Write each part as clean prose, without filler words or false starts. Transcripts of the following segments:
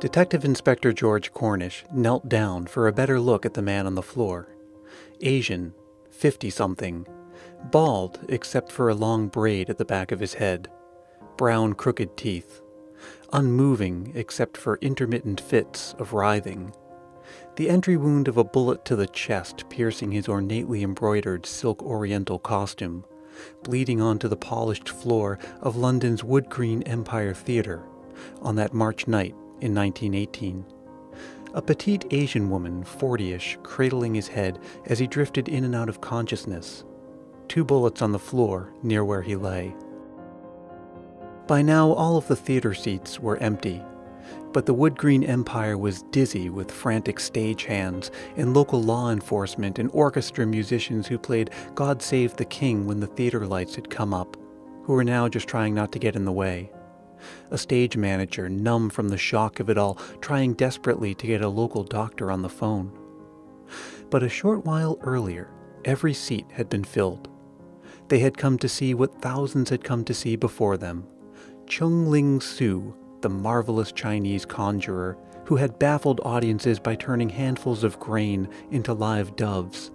Detective Inspector George Cornish knelt down for a better look at the man on the floor. Asian, 50-something, bald except for a long braid at the back of his head, brown crooked teeth, unmoving except for intermittent fits of writhing. The entry wound of a bullet to the chest piercing his ornately embroidered silk oriental costume, bleeding onto the polished floor of London's Wood Green Empire Theatre on that March night in 1918. A petite Asian woman, 40-ish, cradling his head as he drifted in and out of consciousness. 2 bullets on the floor near where he lay. By now all of the theater seats were empty, but the Wood Green Empire was dizzy with frantic stagehands and local law enforcement and orchestra musicians who played God Save the King when the theater lights had come up, who were now just trying not to get in the way. A stage manager, numb from the shock of it all, trying desperately to get a local doctor on the phone. But a short while earlier, every seat had been filled. They had come to see what thousands had come to see before them. Chung Ling Soo, the marvelous Chinese conjurer, who had baffled audiences by turning handfuls of grain into live doves,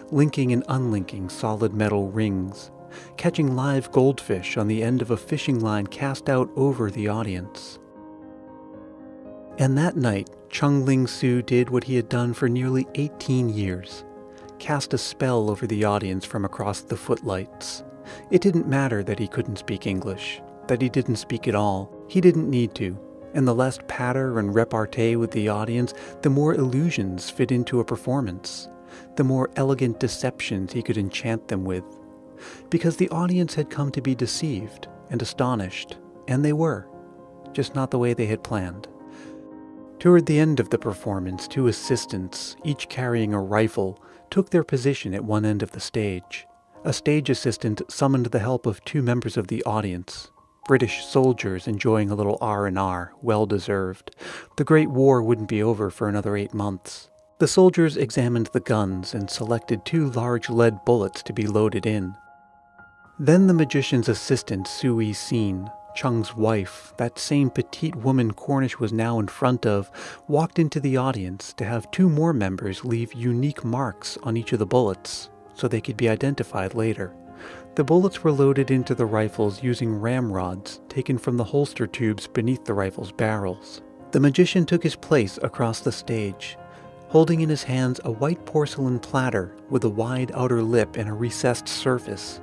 linking and unlinking solid metal rings, catching live goldfish on the end of a fishing line cast out over the audience. And that night, Chung Ling Soo did what he had done for nearly 18 years, cast a spell over the audience from across the footlights. It didn't matter that he couldn't speak English, that he didn't speak at all. He didn't need to, and the less patter and repartee with the audience, the more illusions fit into a performance, the more elegant deceptions he could enchant them with. Because the audience had come to be deceived and astonished, and they were, just not the way they had planned. Toward the end of the performance, 2 assistants, each carrying a rifle, took their position at one end of the stage. A stage assistant summoned the help of 2 members of the audience, British soldiers enjoying a little R&R, well-deserved. The Great War wouldn't be over for another 8 months. The soldiers examined the guns and selected 2 large lead bullets to be loaded in. Then the magician's assistant, Sui Sin, Chung's wife, that same petite woman Cornish was now in front of, walked into the audience to have 2 more members leave unique marks on each of the bullets, so they could be identified later. The bullets were loaded into the rifles using ramrods taken from the holster tubes beneath the rifles' barrels. The magician took his place across the stage, holding in his hands a white porcelain platter with a wide outer lip and a recessed surface.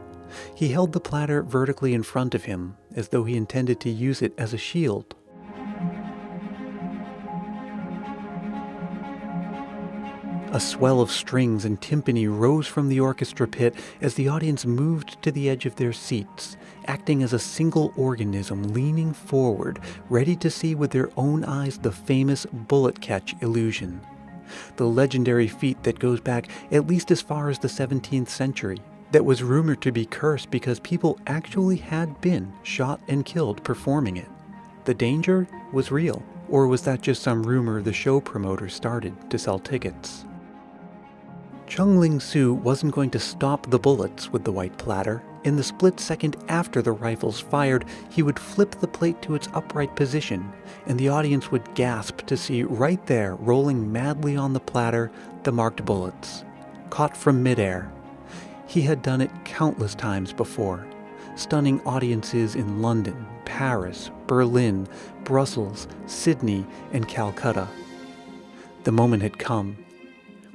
He held the platter vertically in front of him, as though he intended to use it as a shield. A swell of strings and timpani rose from the orchestra pit as the audience moved to the edge of their seats, acting as a single organism leaning forward, ready to see with their own eyes the famous bullet catch illusion. The legendary feat that goes back at least as far as the 17th century, that was rumored to be cursed because people actually had been shot and killed performing it. The danger was real, or was that just some rumor the show promoter started to sell tickets? Chung Ling Soo wasn't going to stop the bullets with the white platter. In the split second after the rifles fired, he would flip the plate to its upright position, and the audience would gasp to see right there, rolling madly on the platter, the marked bullets, caught from midair. He had done it countless times before, stunning audiences in London, Paris, Berlin, Brussels, Sydney, and Calcutta. The moment had come.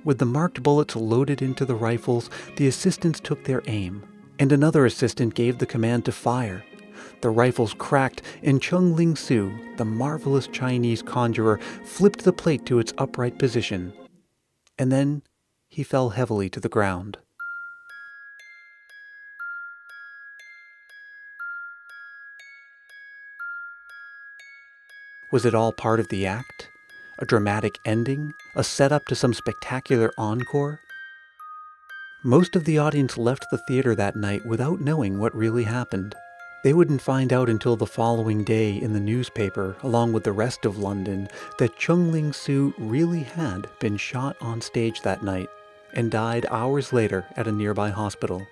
With the marked bullets loaded into the rifles, the assistants took their aim, and another assistant gave the command to fire. The rifles cracked, and Chung Ling Soo, the marvelous Chinese conjurer, flipped the plate to its upright position. And then he fell heavily to the ground. Was it all part of the act? A dramatic ending? A setup to some spectacular encore? Most of the audience left the theater that night without knowing what really happened. They wouldn't find out until the following day in the newspaper, along with the rest of London, that Chung Ling Soo really had been shot on stage that night and died hours later at a nearby hospital,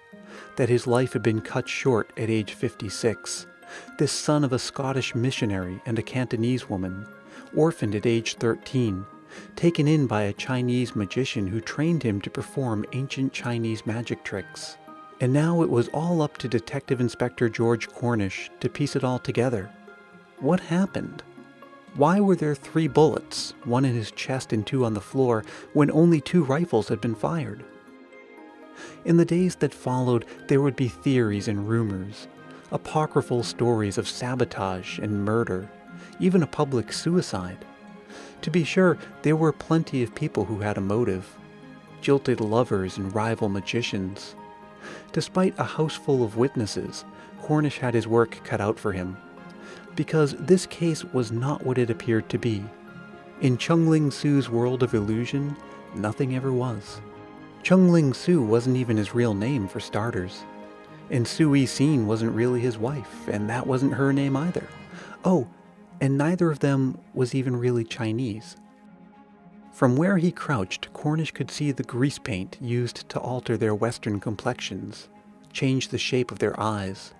that his life had been cut short at age 56. This son of a Scottish missionary and a Cantonese woman, orphaned at age 13, taken in by a Chinese magician who trained him to perform ancient Chinese magic tricks. And now it was all up to Detective Inspector George Cornish to piece it all together. What happened? Why were there 3 bullets, 1 in his chest and 2 on the floor, when only 2 rifles had been fired? In the days that followed, there would be theories and rumors, apocryphal stories of sabotage and murder, even a public suicide. To be sure, there were plenty of people who had a motive, jilted lovers and rival magicians. Despite a house full of witnesses, Cornish had his work cut out for him, because this case was not what it appeared to be. In Chung Ling Soo's world of illusion, nothing ever was. Chung Ling Soo wasn't even his real name, for starters. And Soo Sin wasn't really his wife, and that wasn't her name either. Oh, and neither of them was even really Chinese. From where he crouched, Cornish could see the grease paint used to alter their Western complexions, change the shape of their eyes.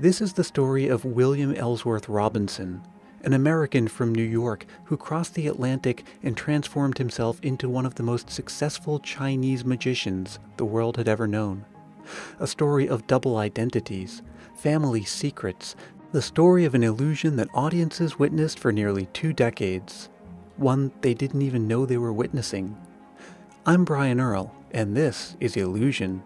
This is the story of William Ellsworth Robinson, an American from New York who crossed the Atlantic and transformed himself into one of the most successful Chinese magicians the world had ever known. A story of double identities, family secrets, the story of an illusion that audiences witnessed for nearly 2 decades, one they didn't even know they were witnessing. I'm Brian Earl, and this is Illusion.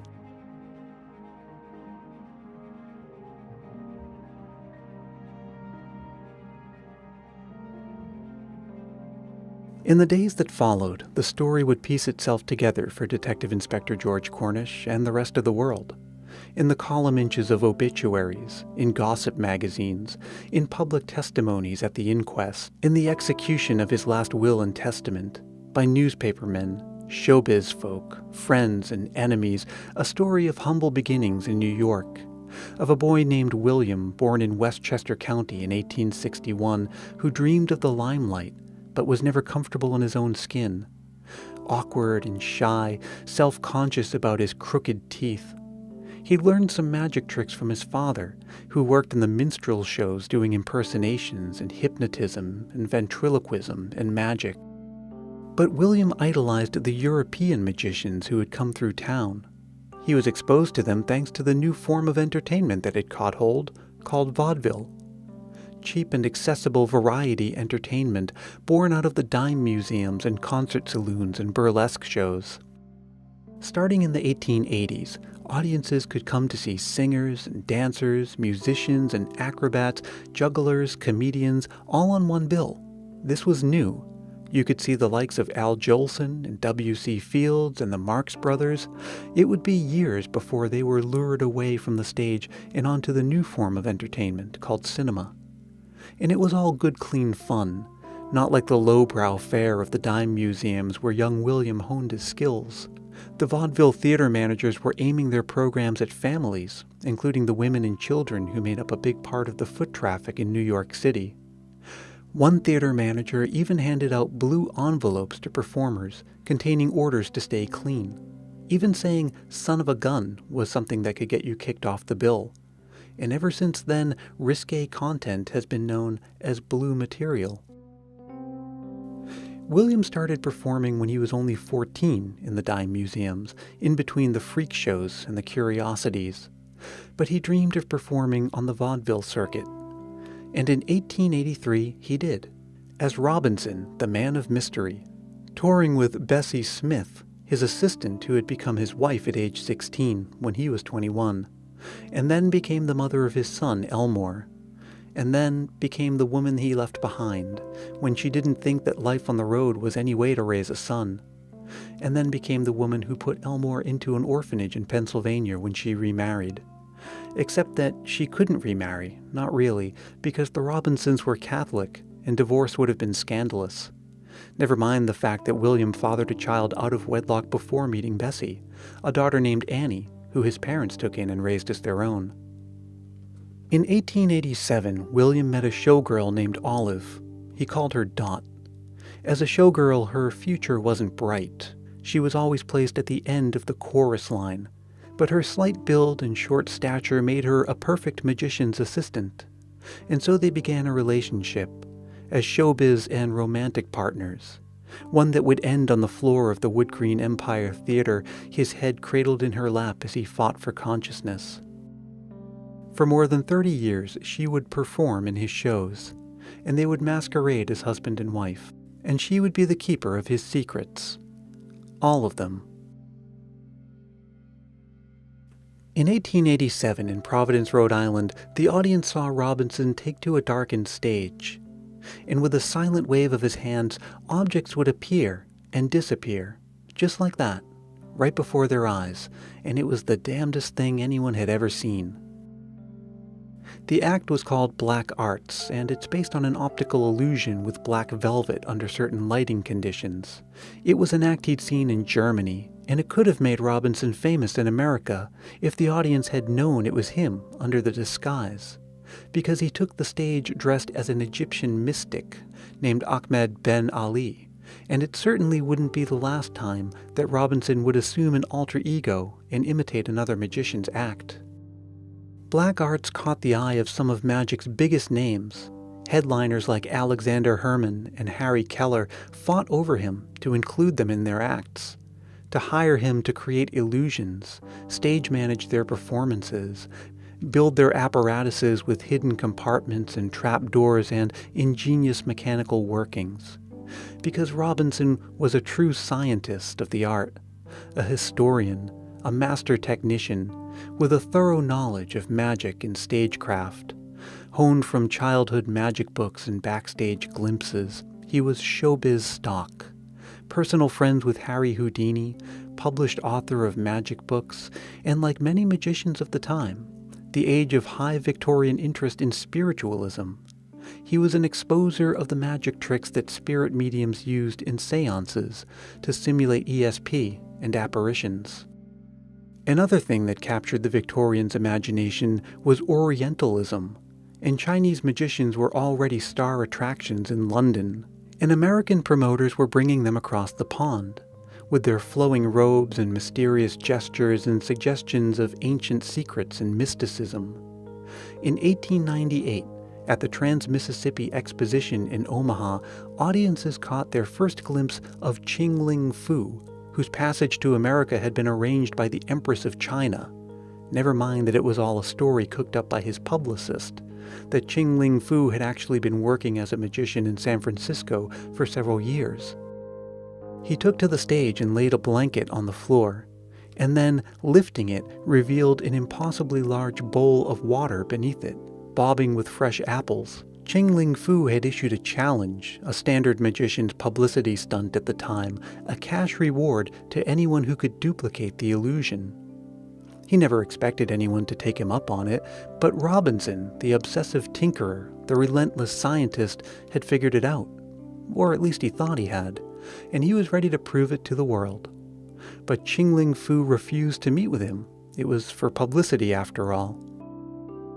In the days that followed, the story would piece itself together for Detective Inspector George Cornish and the rest of the world. In the column inches of obituaries, in gossip magazines, in public testimonies at the inquest, in the execution of his last will and testament, by newspapermen, showbiz folk, friends and enemies, a story of humble beginnings in New York, of a boy named William born in Westchester County in 1861 who dreamed of the limelight but was never comfortable in his own skin, awkward and shy, self-conscious about his crooked teeth. He learned some magic tricks from his father, who worked in the minstrel shows doing impersonations and hypnotism and ventriloquism and magic. But William idolized the European magicians who had come through town. He was exposed to them thanks to the new form of entertainment that had caught hold, called vaudeville. Cheap and accessible variety entertainment born out of the dime museums and concert saloons and burlesque shows. Starting in the 1880s, audiences could come to see singers and dancers, musicians and acrobats, jugglers, comedians, all on one bill. This was new. You could see the likes of Al Jolson and W.C. Fields and the Marx Brothers. It would be years before they were lured away from the stage and onto the new form of entertainment called cinema. And it was all good, clean fun, not like the lowbrow fare of the dime museums where young William honed his skills. The vaudeville theater managers were aiming their programs at families, including the women and children who made up a big part of the foot traffic in New York City. One theater manager even handed out blue envelopes to performers containing orders to stay clean. Even saying "son of a gun" was something that could get you kicked off the bill. And ever since then, risque content has been known as blue material. William started performing when he was only 14 in the dime museums, in between the freak shows and the curiosities. But he dreamed of performing on the vaudeville circuit. And in 1883 he did, as Robinson, the man of mystery, touring with Bessie Smith, his assistant who had become his wife at age 16 when he was 21, and then became the mother of his son, Elmore, and then became the woman he left behind when she didn't think that life on the road was any way to raise a son, and then became the woman who put Elmore into an orphanage in Pennsylvania when she remarried. Except that she couldn't remarry, not really, because the Robinsons were Catholic, and divorce would have been scandalous. Never mind the fact that William fathered a child out of wedlock before meeting Bessie, a daughter named Annie, who his parents took in and raised as their own. In 1887, William met a showgirl named Olive. He called her Dot. As a showgirl, her future wasn't bright. She was always placed at the end of the chorus line, but her slight build and short stature made her a perfect magician's assistant. And so they began a relationship, as showbiz and romantic partners, one that would end on the floor of the Wood Green Empire Theater, his head cradled in her lap as he fought for consciousness. For more than 30 years, she would perform in his shows, and they would masquerade as husband and wife, and she would be the keeper of his secrets. All of them. In 1887 in Providence, Rhode Island, the audience saw Robinson take to a darkened stage, and with a silent wave of his hands, objects would appear and disappear, just like that, right before their eyes, and it was the damnedest thing anyone had ever seen. The act was called Black Arts, and it's based on an optical illusion with black velvet under certain lighting conditions. It was an act he'd seen in Germany, and it could have made Robinson famous in America if the audience had known it was him under the disguise, because he took the stage dressed as an Egyptian mystic named Ahmed Ben Ali, and it certainly wouldn't be the last time that Robinson would assume an alter ego and imitate another magician's act. Black Arts caught the eye of some of magic's biggest names. Headliners like Alexander Herman and Harry Keller fought over him to include them in their acts, to hire him to create illusions, stage manage their performances, build their apparatuses with hidden compartments and trapdoors and ingenious mechanical workings. Because Robinson was a true scientist of the art, a historian, a master technician, with a thorough knowledge of magic and stagecraft. Honed from childhood magic books and backstage glimpses, he was showbiz stock. Personal friends with Harry Houdini, published author of magic books, and like many magicians of the time, the age of high Victorian interest in spiritualism. He was an exposer of the magic tricks that spirit mediums used in seances to simulate ESP and apparitions. Another thing that captured the Victorians' imagination was Orientalism, and Chinese magicians were already star attractions in London, and American promoters were bringing them across the pond, with their flowing robes and mysterious gestures and suggestions of ancient secrets and mysticism. In 1898, at the Trans-Mississippi Exposition in Omaha, audiences caught their first glimpse of Chung Ling Soo, whose passage to America had been arranged by the Empress of China. Never mind that it was all a story cooked up by his publicist, that Chung Ling Soo had actually been working as a magician in San Francisco for several years. He took to the stage and laid a blanket on the floor, and then, lifting it, revealed an impossibly large bowl of water beneath it, bobbing with fresh apples. Chung Ling Soo had issued a challenge, a standard magician's publicity stunt at the time, a cash reward to anyone who could duplicate the illusion. He never expected anyone to take him up on it, but Robinson, the obsessive tinkerer, the relentless scientist, had figured it out. Or at least he thought he had, and he was ready to prove it to the world. But Chung Ling Soo refused to meet with him. It was for publicity after all.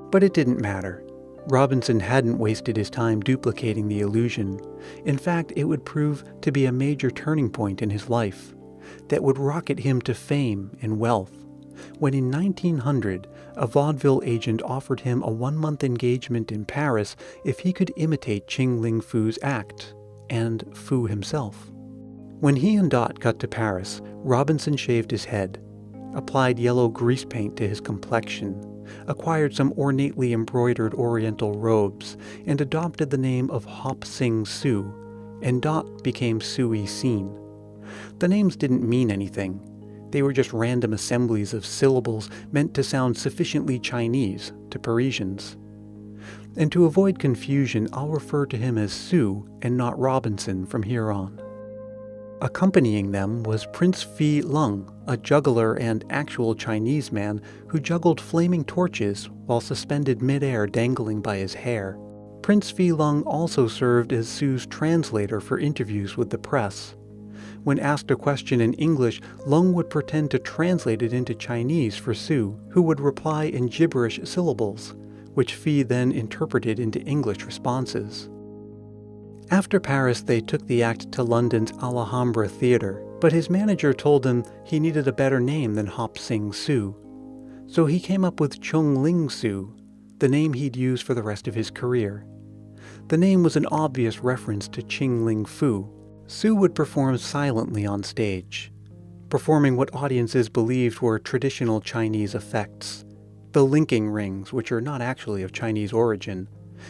But it didn't matter. Robinson hadn't wasted his time duplicating the illusion. In fact, it would prove to be a major turning point in his life that would rocket him to fame and wealth, when in 1900, a vaudeville agent offered him a 1-month engagement in Paris if he could imitate Chung Ling Soo's act, and Soo himself. When he and Dot got to Paris, Robinson shaved his head, applied yellow grease paint to his complexion, acquired some ornately embroidered oriental robes, and adopted the name of Hop Sing Soo, and Dot became Sooey Seen. The names didn't mean anything. They were just random assemblies of syllables meant to sound sufficiently Chinese to Parisians. And to avoid confusion, I'll refer to him as Soo and not Robinson from here on. Accompanying them was Prince Phi Lung, a juggler and actual Chinese man who juggled flaming torches while suspended mid-air dangling by his hair. Prince Phi Lung also served as Soo's translator for interviews with the press. When asked a question in English, Lung would pretend to translate it into Chinese for Soo, who would reply in gibberish syllables, which Phi then interpreted into English responses. After Paris, they took the act to London's Alhambra Theatre, but his manager told him he needed a better name than Hop Sing Soo. So he came up with Chung Ling Soo, the name he'd use for the rest of his career. The name was an obvious reference to Chung Ling Soo. Soo would perform silently on stage, performing what audiences believed were traditional Chinese effects, the linking rings, which are not actually of Chinese origin,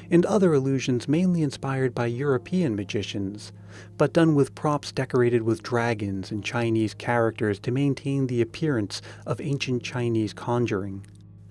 and other illusions mainly inspired by European magicians, but done with props decorated with dragons and Chinese characters to maintain the appearance of ancient Chinese conjuring.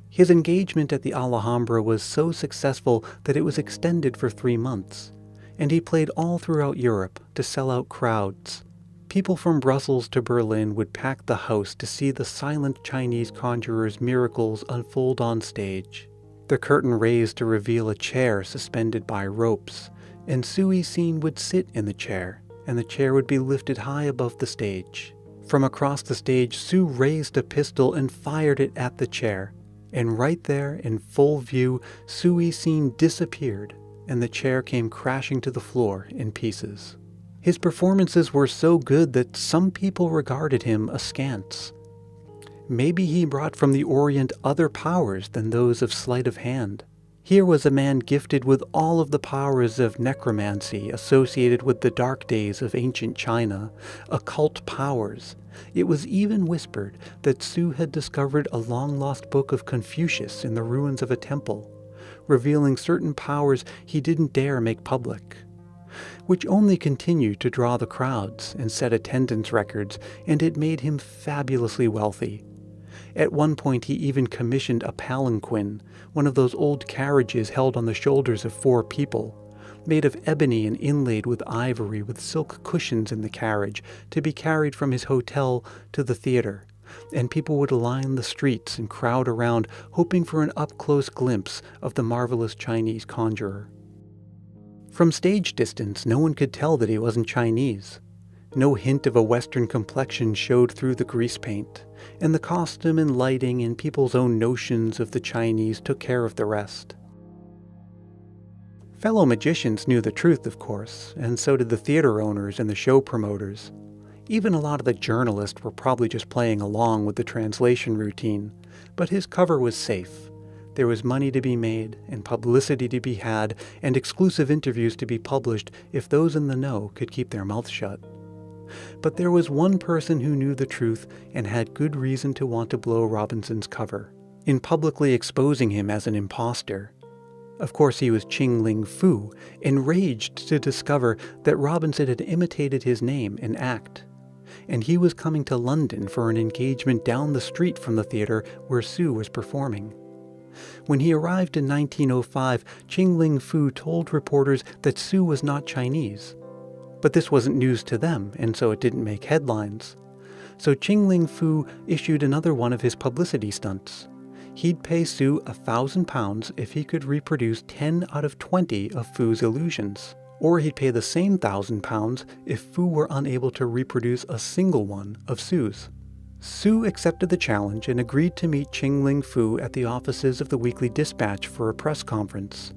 His engagement at the Alhambra was so successful that it was extended for 3 months, and he played all throughout Europe to sell out crowds. People from Brussels to Berlin would pack the house to see the silent Chinese conjurer's miracles unfold on stage. The curtain raised to reveal a chair suspended by ropes, and Soo Seen would sit in the chair, and the chair would be lifted high above the stage. From across the stage, Soo raised a pistol and fired it at the chair, and right there, in full view, Soo Seen disappeared, and the chair came crashing to the floor in pieces. His performances were so good that some people regarded him askance. Maybe he brought from the Orient other powers than those of sleight of hand. Here was a man gifted with all of the powers of necromancy associated with the dark days of ancient China, occult powers. It was even whispered that Soo had discovered a long-lost book of Confucius in the ruins of a temple, revealing certain powers he didn't dare make public, which only continued to draw the crowds and set attendance records, and it made him fabulously wealthy. At one point he even commissioned a palanquin, one of those old carriages held on the shoulders of 4 people, made of ebony and inlaid with ivory with silk cushions in the carriage, to be carried from his hotel to the theater, and people would line the streets and crowd around, hoping for an up-close glimpse of the marvelous Chinese conjurer. From stage distance, no one could tell that he wasn't Chinese. No hint of a Western complexion showed through the grease paint, and the costume and lighting and people's own notions of the Chinese took care of the rest. Fellow magicians knew the truth, of course, and so did the theater owners and the show promoters. Even a lot of the journalists were probably just playing along with the translation routine, but his cover was safe. There was money to be made, and publicity to be had, and exclusive interviews to be published if those in the know could keep their mouths shut. But there was one person who knew the truth and had good reason to want to blow Robinson's cover, in publicly exposing him as an imposter. Of course, he was Chung Ling Soo, enraged to discover that Robinson had imitated his name and act, and he was coming to London for an engagement down the street from the theater where Soo was performing. When he arrived in 1905, Chung Ling Soo told reporters that Soo was not Chinese. But this wasn't news to them, and so it didn't make headlines. So Chung Ling Soo issued another one of his publicity stunts. He'd pay Soo £1,000 if he could reproduce 10 out of 20 of Soo's illusions, or he'd pay the same £1,000 if Soo were unable to reproduce a single one of Soo's. Soo accepted the challenge and agreed to meet Chung Ling Soo at the offices of the Weekly Dispatch for a press conference.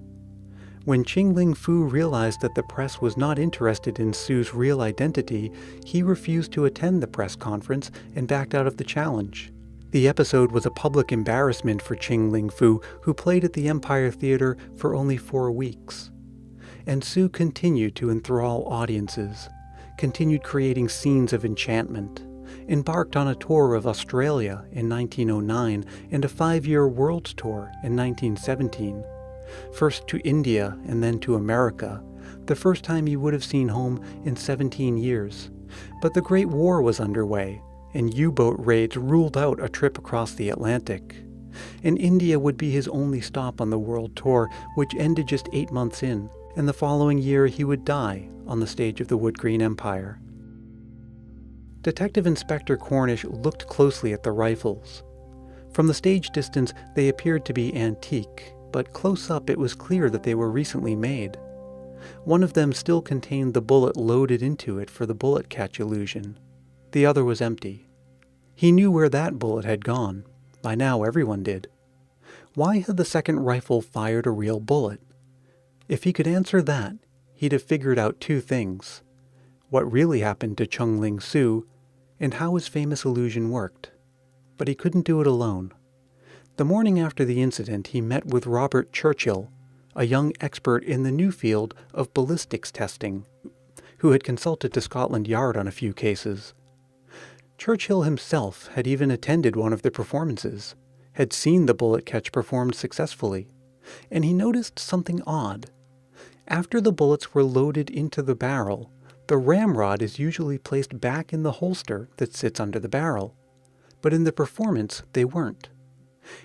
When Chung Ling Soo realized that the press was not interested in Soo's real identity, he refused to attend the press conference and backed out of the challenge. The episode was a public embarrassment for Chung Ling Soo, who played at the Empire Theatre for only 4 weeks. And Soo continued to enthrall audiences, continued creating scenes of enchantment, embarked on a tour of Australia in 1909 and a 5-year world tour in 1917. First to India and then to America, the first time he would have seen home in 17 years. But the Great War was underway, and U-boat raids ruled out a trip across the Atlantic. And India would be his only stop on the world tour, which ended just 8 months in, and the following year he would die on the stage of the Wood Green Empire. Detective Inspector Cornish looked closely at the rifles. From the stage distance, they appeared to be antique, but close up it was clear that they were recently made. One of them still contained the bullet loaded into it for the bullet catch illusion. The other was empty. He knew where that bullet had gone. By now everyone did. Why had the second rifle fired a real bullet? If he could answer that, he'd have figured out 2 things: what really happened to Chung Ling Soo, and how his famous illusion worked. But he couldn't do it alone. The morning after the incident, he met with Robert Churchill, a young expert in the new field of ballistics testing, who had consulted to Scotland Yard on a few cases. Churchill himself had even attended one of the performances, had seen the bullet catch performed successfully, and he noticed something odd. After the bullets were loaded into the barrel, the ramrod is usually placed back in the holster that sits under the barrel, but in the performance they weren't.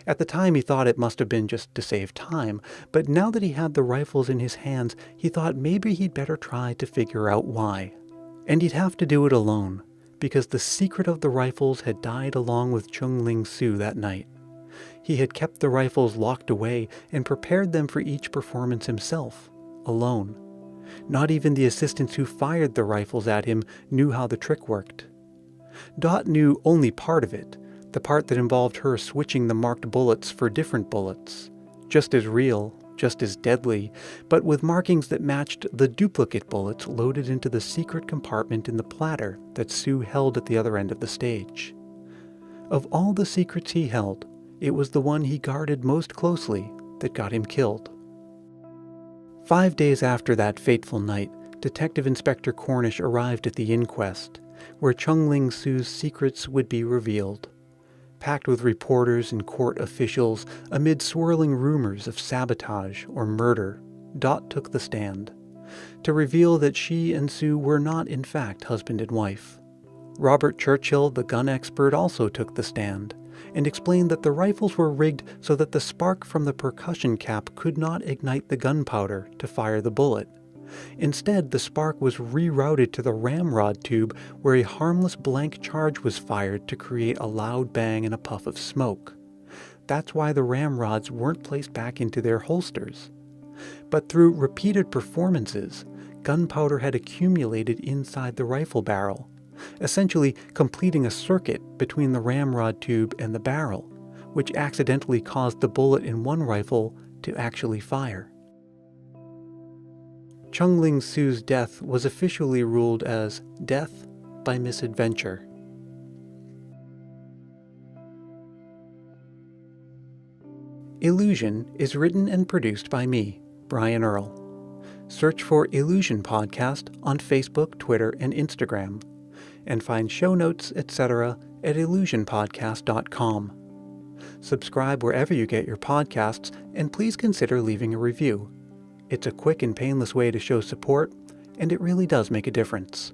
At the time he thought it must have been just to save time, but now that he had the rifles in his hands, he thought maybe he'd better try to figure out why. And he'd have to do it alone, because the secret of the rifles had died along with Chung Ling Soo that night. He had kept the rifles locked away and prepared them for each performance himself, alone. Not even the assistants who fired the rifles at him knew how the trick worked. Dot knew only part of it, the part that involved her switching the marked bullets for different bullets, just as real, just as deadly, but with markings that matched the duplicate bullets loaded into the secret compartment in the platter that Sue held at the other end of the stage. Of all the secrets he held, it was the one he guarded most closely that got him killed. 5 days after that fateful night, Detective Inspector Cornish arrived at the inquest, where Chung Ling Soo's secrets would be revealed. Packed with reporters and court officials, amid swirling rumors of sabotage or murder, Dot took the stand, to reveal that she and Sue were not in fact husband and wife. Robert Churchill, the gun expert, also took the stand, and explained that the rifles were rigged so that the spark from the percussion cap could not ignite the gunpowder to fire the bullet. Instead, the spark was rerouted to the ramrod tube, where a harmless blank charge was fired to create a loud bang and a puff of smoke. That's why the ramrods weren't placed back into their holsters. But through repeated performances, gunpowder had accumulated inside the rifle barrel, essentially completing a circuit between the ramrod tube and the barrel, which accidentally caused the bullet in one rifle to actually fire. Chung Ling Soo's death was officially ruled as death by misadventure. Illusion is written and produced by me, Brian Earl. Search for Illusion Podcast on Facebook, Twitter, and Instagram, and find show notes, etc. at illusionpodcast.com. Subscribe wherever you get your podcasts, and please consider leaving a review. It's a quick and painless way to show support, and it really does make a difference.